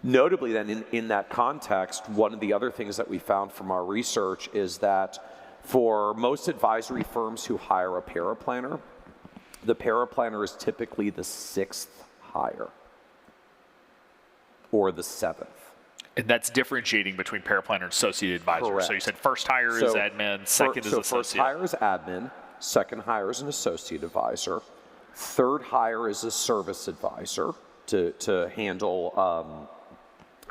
Notably then, in that context, one of the other things that we found from our research is that for most advisory firms who hire a paraplanner, the paraplanner is typically the 6th hire or the 7th. And that's differentiating between paraplanner and associate advisor. Correct. So you said first hire is admin, second is associate. First hire is admin, second hire is an associate advisor, third hire is a service advisor to handle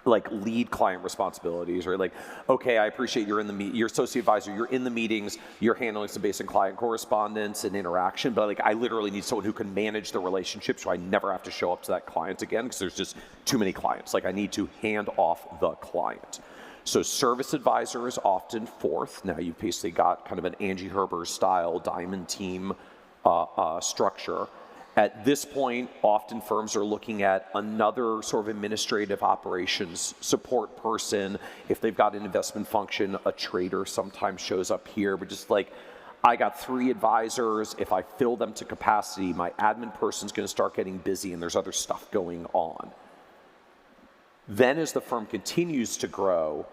like lead client responsibilities, right? Like, okay, I appreciate you're your associate advisor, you're in the meetings, you're handling some basic client correspondence and interaction, but like I literally need someone who can manage the relationship so I never have to show up to that client again because there's just too many clients. Like I need to hand off the client. So service advisor is often 4th. Now you've basically got kind of an Angie Herber style diamond team structure. At this point, often firms are looking at another sort of administrative operations support person. If they've got an investment function, a trader sometimes shows up here, but just like, I got 3 advisors. If I fill them to capacity, my admin person's gonna start getting busy and there's other stuff going on. Then as the firm continues to grow,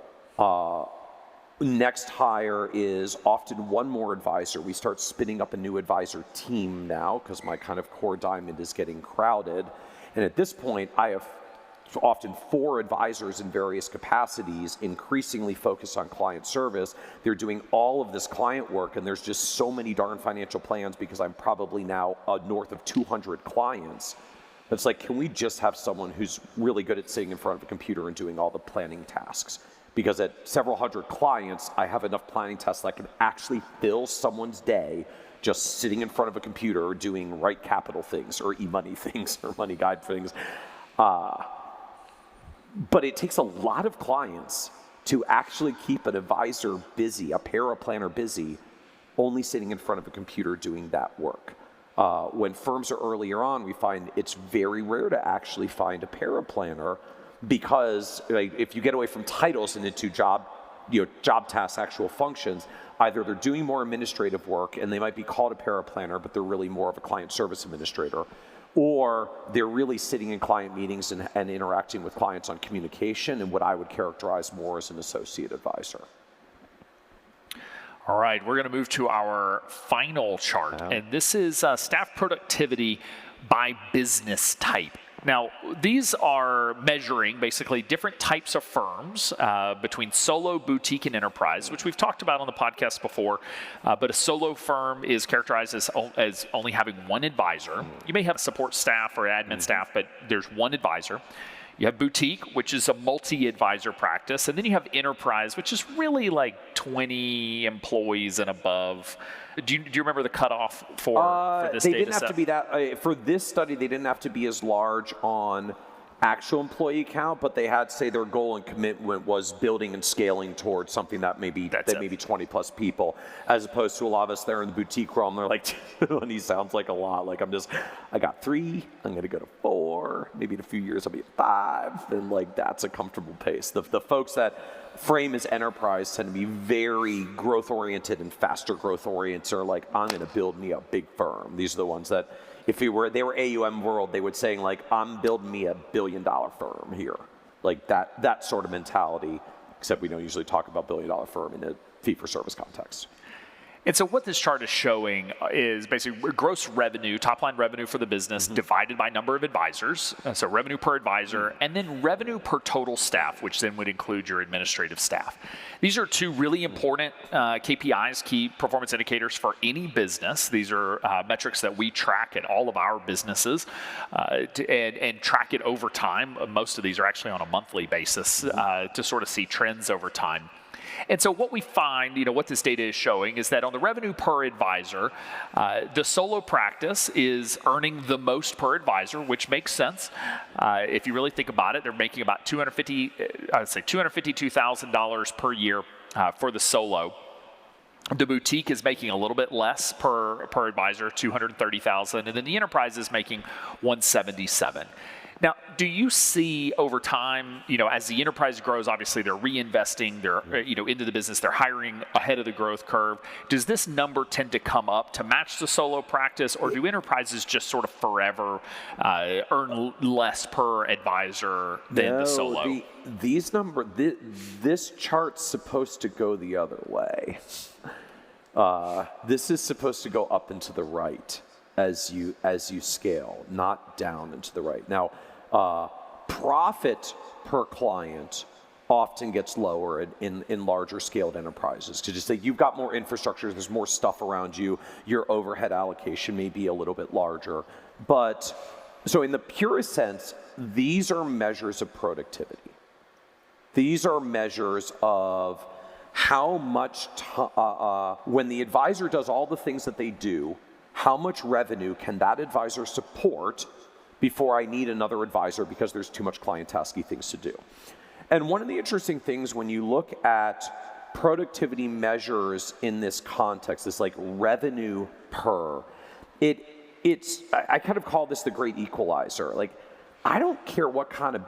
next hire is often one more advisor. We start spinning up a new advisor team now because my kind of core diamond is getting crowded. And at this point, I have often 4 advisors in various capacities, increasingly focused on client service. They're doing all of this client work, and there's just so many darn financial plans because I'm probably now north of 200 clients. It's like, can we just have someone who's really good at sitting in front of a computer and doing all the planning tasks? Because at several hundred clients, I have enough planning tasks that I can actually fill someone's day just sitting in front of a computer doing right capital things or e-money things or money guide things. But it takes a lot of clients to actually keep an advisor busy, a paraplanner busy, only sitting in front of a computer doing that work. When firms are earlier on, we find it's very rare to actually find a paraplanner because if you get away from titles and into job tasks, actual functions, either they're doing more administrative work and they might be called a paraplanner, but they're really more of a client service administrator, or they're really sitting in client meetings and interacting with clients on communication and what I would characterize more as an associate advisor. All right, we're going to move to our final chart, and this is staff productivity by business type. Now, these are measuring basically different types of firms between solo, boutique, and enterprise, which we've talked about on the podcast before. But a solo firm is characterized as only having one advisor. You may have support staff or admin staff, but there's one advisor. You have boutique, which is a multi-advisor practice, and then you have enterprise, which is really like 20 employees and above. Do you remember the cutoff for this data set? They didn't have to be that. For this study, they didn't have to be as large on actual employee count, but they had, say, their goal and commitment was building and scaling towards something that maybe 20 plus people, as opposed to a lot of us there in the boutique realm. They're like, 20 sounds like a lot. Like I got 3, I'm going to go to 4, maybe in a few years I'll be at 5, and like that's a comfortable pace. The folks that frame as enterprise tend to be very growth oriented and faster growth oriented, are like, I'm going to build me a big firm. These are the ones that if they were AUM world, they would saying like, I'm building me $1 billion firm here. Like that sort of mentality, except we don't usually talk about $1 billion firm in a fee-for-service context. And so what this chart is showing is basically gross revenue, top line revenue for the business divided by number of advisors, so revenue per advisor, and then revenue per total staff, which then would include your administrative staff. These are two really important KPIs, key performance indicators for any business. These are metrics that we track at all of our businesses and track it over time. Most of these are actually on a monthly basis to sort of see trends over time. And so what we find, what this data is showing is that on the revenue per advisor, the solo practice is earning the most per advisor, which makes sense. If you really think about it, they're making about $252,000 per year for the solo. The boutique is making a little bit less per advisor, $230,000, and then the enterprise is making $177,000. Now, do you see over time, as the enterprise grows, obviously they're reinvesting, they're into the business, they're hiring ahead of the growth curve. Does this number tend to come up to match the solo practice, or do enterprises just sort of forever earn less per advisor than the solo? This chart's supposed to go the other way. This is supposed to go up and to the right as you scale, not down and to the right. Now, profit per client often gets lower in larger scaled enterprises. To just say you've got more infrastructure, there's more stuff around you, your overhead allocation may be a little bit larger. But so in the purest sense, these are measures of productivity. These are measures of how much, when the advisor does all the things that they do, how much revenue can that advisor support before I need another advisor because there's too much client-tasky things to do. And one of the interesting things when you look at productivity measures in this context, this like revenue per, I kind of call this the great equalizer. Like, I don't care what kind of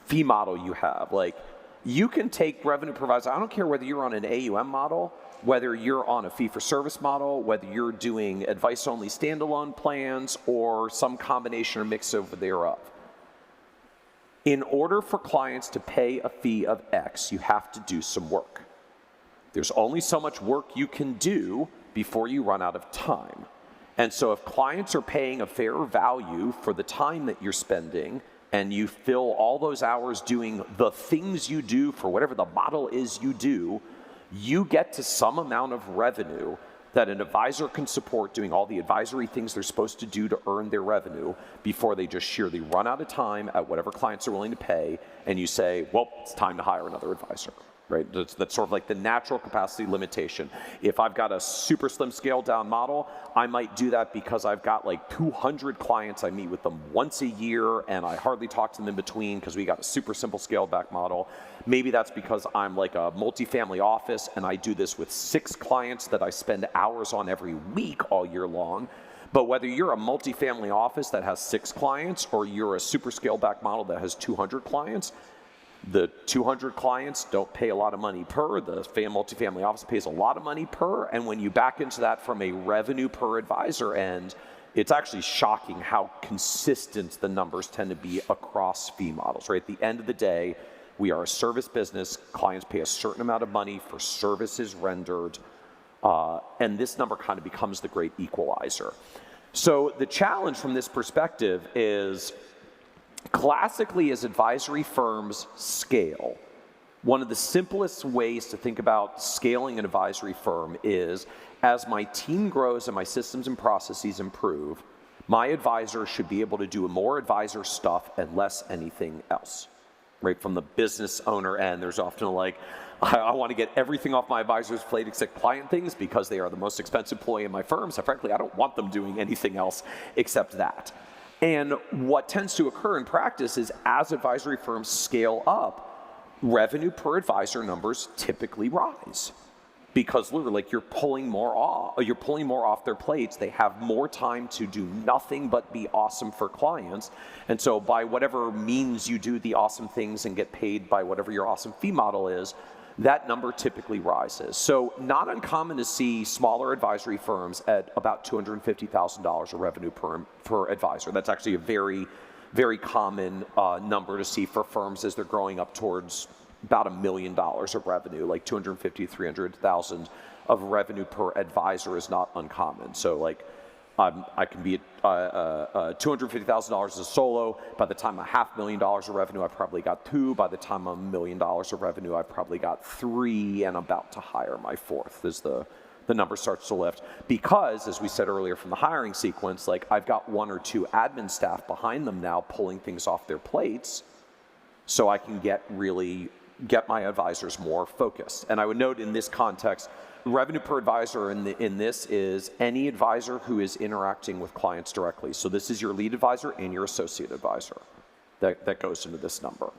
fee model you have. Like, you can take revenue per advisor. I don't care whether you're on an AUM model, whether you're on a fee-for-service model, whether you're doing advice-only standalone plans, or some combination or mix over thereof. In order for clients to pay a fee of X, you have to do some work. There's only so much work you can do before you run out of time. And so if clients are paying a fair value for the time that you're spending, and you fill all those hours doing the things you do for whatever the model is you do, you get to some amount of revenue that an advisor can support doing all the advisory things they're supposed to do to earn their revenue before they just sheerly run out of time at whatever clients are willing to pay, and you say, well, it's time to hire another advisor. Right? That's sort of like the natural capacity limitation. If I've got a super slim scaled down model, I might do that because I've got like 200 clients. I meet with them once a year and I hardly talk to them in between because we got a super simple scaled back model. Maybe that's because I'm like a multifamily office and I do this with 6 clients that I spend hours on every week all year long. But whether you're a multifamily office that has 6 clients or you're a super scaled back model that has 200 clients, the 200 clients don't pay a lot of money per, the multifamily office pays a lot of money per, and when you back into that from a revenue per advisor end, it's actually shocking how consistent the numbers tend to be across fee models, right? At the end of the day, we are a service business, clients pay a certain amount of money for services rendered, and this number kind of becomes the great equalizer. So the challenge from this perspective is, classically, as advisory firms scale, one of the simplest ways to think about scaling an advisory firm is, as my team grows and my systems and processes improve, my advisor should be able to do more advisor stuff and less anything else. Right? From the business owner end, there's often like, I want to get everything off my advisor's plate except client things because they are the most expensive employee in my firm, so frankly, I don't want them doing anything else except that. And what tends to occur in practice is, as advisory firms scale up, revenue per advisor numbers typically rise because literally, like, you're pulling more off their plates. They have more time to do nothing but be awesome for clients. And so by whatever means you do the awesome things and get paid by whatever your awesome fee model is, that number typically rises. So not uncommon to see smaller advisory firms at about $250,000 of revenue per advisor. That's actually a very, very common number to see for firms as they're growing up towards about $1 million of revenue, like 250, 300,000 of revenue per advisor is not uncommon. So like I can be at $250,000 as a solo. By the time I'm $500,000 of revenue, I've probably got 2. By the time I'm $1 million of revenue, I've probably got 3, and I'm about to hire my 4th as the number starts to lift. Because, as we said earlier from the hiring sequence, like I've got 1 or 2 admin staff behind them now pulling things off their plates, so I can get my advisors more focused. And I would note in this context, revenue per advisor in this is any advisor who is interacting with clients directly. So this is your lead advisor and your associate advisor that goes into this number.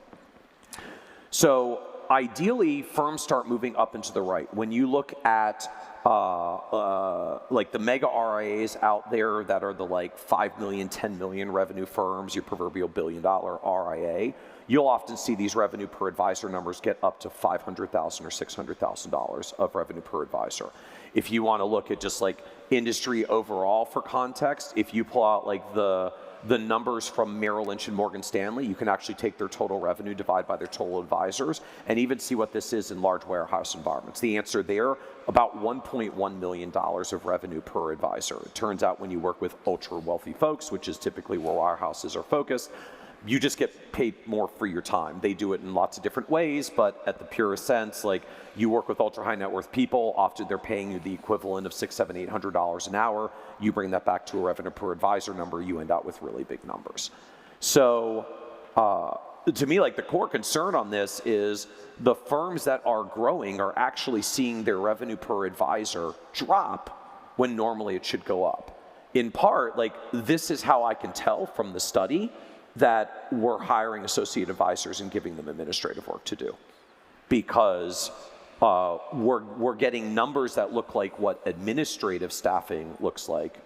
So ideally, firms start moving up and to the right. When you look at like the mega RIAs out there that are the like 5 million, 10 million revenue firms, your proverbial $1 billion RIA, you'll often see these revenue per advisor numbers get up to $500,000 or $600,000 of revenue per advisor. If you want to look at just like industry overall for context, if you pull out like the numbers from Merrill Lynch and Morgan Stanley, you can actually take their total revenue, divide by their total advisors, and even see what this is in large warehouse environments. The answer there, about $1.1 million of revenue per advisor. It turns out when you work with ultra wealthy folks, which is typically where wirehouses are focused, you just get paid more for your time. They do it in lots of different ways, but at the purest sense, like you work with ultra high net worth people, often they're paying you the equivalent of $600, $700, $800 an hour. You bring that back to a revenue per advisor number, you end up with really big numbers. So to me, like the core concern on this is the firms that are growing are actually seeing their revenue per advisor drop when normally it should go up. In part, like this is how I can tell from the study that we're hiring associate advisors and giving them administrative work to do, because we're getting numbers that look like what administrative staffing looks like,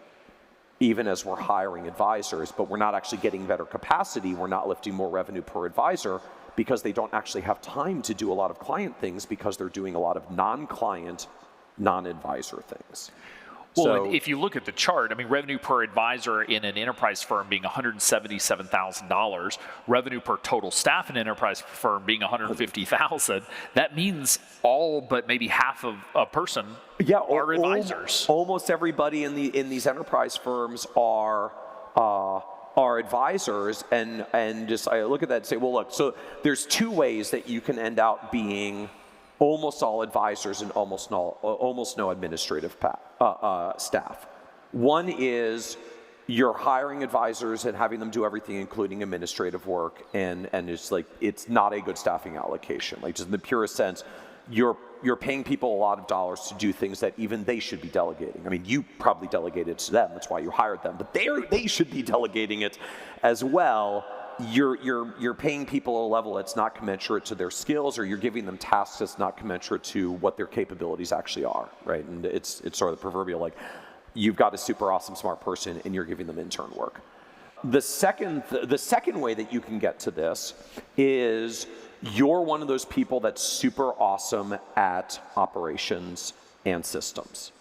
even as we're hiring advisors, but we're not actually getting better capacity. We're not lifting more revenue per advisor because they don't actually have time to do a lot of client things because they're doing a lot of non-client, non-advisor things. Well, So, if you look at the chart, I mean, revenue per advisor in an enterprise firm being $177,000, revenue per total staff in an enterprise firm being $150,000, that means all but maybe half of a person are advisors. Almost everybody in these enterprise firms are advisors, and just I look at that and say, well, look, so there's 2 ways that you can end out being almost all advisors and almost no administrative staff. One is you're hiring advisors and having them do everything, including administrative work, and it's like it's not a good staffing allocation. Like just in the purest sense, you're paying people a lot of dollars to do things that even they should be delegating. I mean, you probably delegated to them, that's why you hired them, but they should be delegating it as well. You're paying people at a level that's not commensurate to their skills, or you're giving them tasks that's not commensurate to what their capabilities actually are, right? And it's sort of the proverbial, like, you've got a super awesome smart person and you're giving them intern work. The second way that you can get to this is you're one of those people that's super awesome at operations and systems.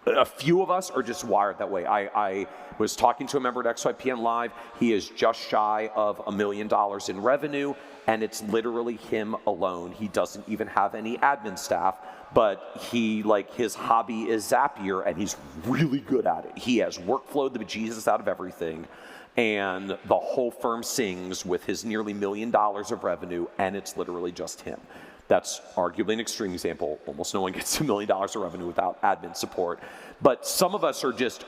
A few of us are just wired that way. I was talking to a member at XYPN Live. He is just shy of $1 million in revenue, and it's literally him alone. He doesn't even have any admin staff, but his hobby is Zapier, and he's really good at it. He has workflowed the bejesus out of everything, and the whole firm sings with his nearly $1 million of revenue, and it's literally just him. That's arguably an extreme example. Almost no one gets $1 million of revenue without admin support. But some of us are just,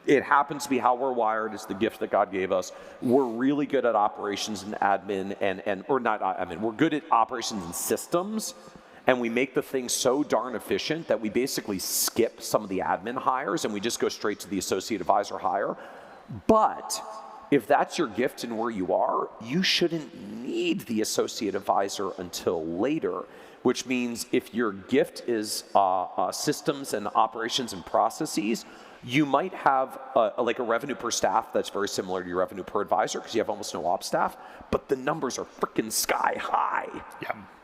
it happens to be how we're wired. It's the gift that God gave us. We're really good at operations and admin, we're good at operations and systems, and we make the thing so darn efficient that we basically skip some of the admin hires and we just go straight to the associate advisor hire. But if that's your gift and where you are, you shouldn't need the associate advisor until later, which means if your gift is systems and operations and processes, you might have a revenue per staff that's very similar to your revenue per advisor because you have almost no ops staff, but the numbers are freaking sky high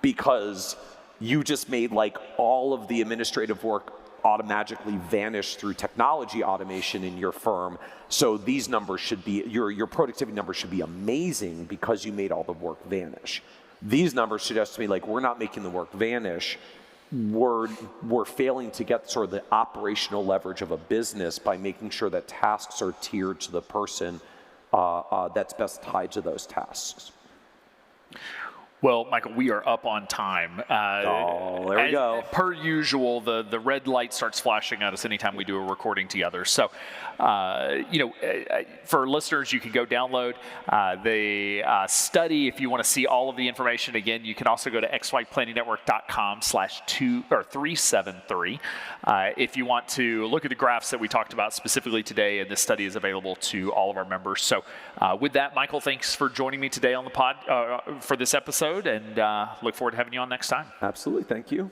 because you just made like all of the administrative work automatically vanish through technology automation in your firm. So these numbers should be, your productivity numbers should be amazing because you made all the work vanish. These numbers suggest to me like we're not making the work vanish. We're failing to get sort of the operational leverage of a business by making sure that tasks are tiered to the person that's best tied to those tasks. Well, Michael, we are up on time. There we go. Per usual, the red light starts flashing at us anytime we do a recording together. So, for listeners, you can go download the study if you want to see all of the information. Again, you can also go to XYPlanningnetwork.com/373 if you want to look at the graphs that we talked about specifically today, and this study is available to all of our members. So, with that, Michael, thanks for joining me today on the pod for this episode. And look forward to having you on next time. Absolutely. Thank you.